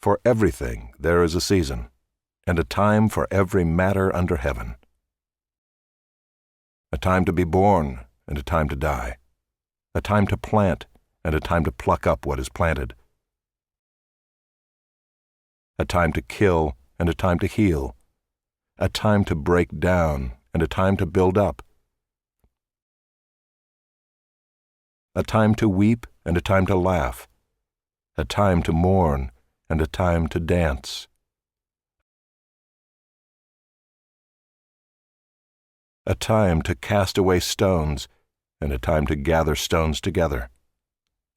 For everything there is a season, and a time for every matter under heaven. A time to be born, and a time to die. A time to plant, and a time to pluck up what is planted. A time to kill, and a time to heal. A time to break down, and a time to build up. A time to weep, and a time to laugh. A time to mourn, and a time to dance. A time to cast away stones, and a time to gather stones together.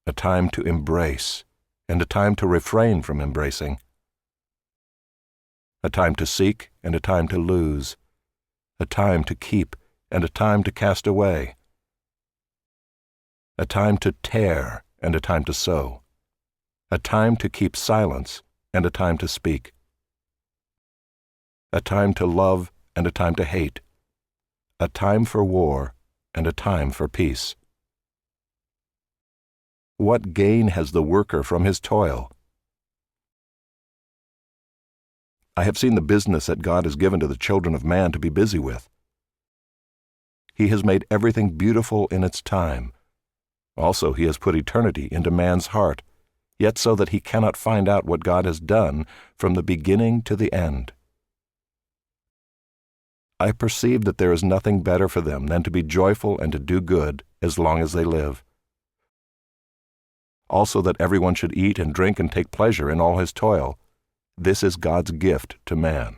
A time to embrace, and a time to refrain from embracing. A time to seek, and a time to lose. A time to keep, and a time to cast away. A time to tear, and a time to sow. A time to keep silence, and a time to speak. A time to love, and a time to hate. A time for war, and a time for peace. What gain has the worker from his toil? I have seen the business that God has given to the children of man to be busy with. He has made everything beautiful in its time. Also, He has put eternity into man's heart, yet so that he cannot find out what God has done from the beginning to the end. I perceive that there is nothing better for them than to be joyful and to do good as long as they live. Also that everyone should eat and drink and take pleasure in all his toil. This is God's gift to man.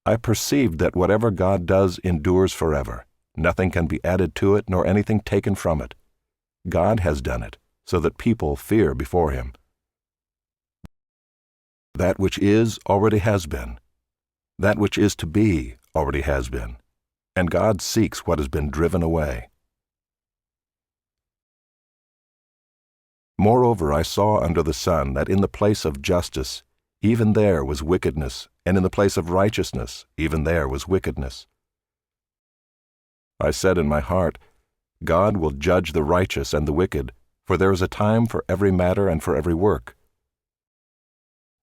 I perceived that whatever God does endures forever. Nothing can be added to it, nor anything taken from it. God has done it, so that people fear before Him. That which is already has been. That which is to be already has been. And God seeks what has been driven away. Moreover, I saw under the sun that in the place of justice, even there was wickedness, and in the place of righteousness, even there was wickedness. I said in my heart, God will judge the righteous and the wicked, for there is a time for every matter and for every work.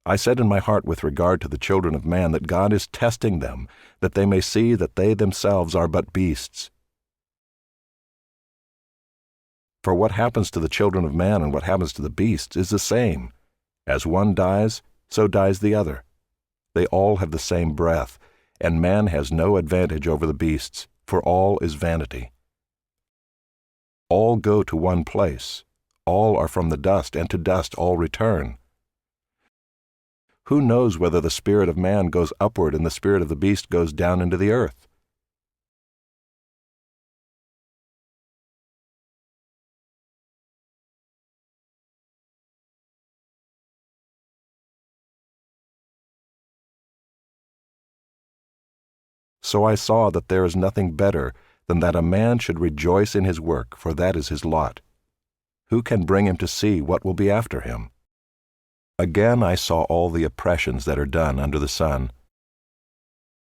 I said in my heart with regard to the children of man that God is testing them, that they may see that they themselves are but beasts. For what happens to the children of man and what happens to the beasts is the same. As one dies, so dies the other. They all have the same breath, and man has no advantage over the beasts, for all is vanity. All go to one place. All are from the dust, and to dust all return. Who knows whether the spirit of man goes upward and the spirit of the beast goes down into the earth? So I saw that there is nothing better than that a man should rejoice in his work, for that is his lot. Who can bring him to see what will be after him? Again I saw all the oppressions that are done under the sun,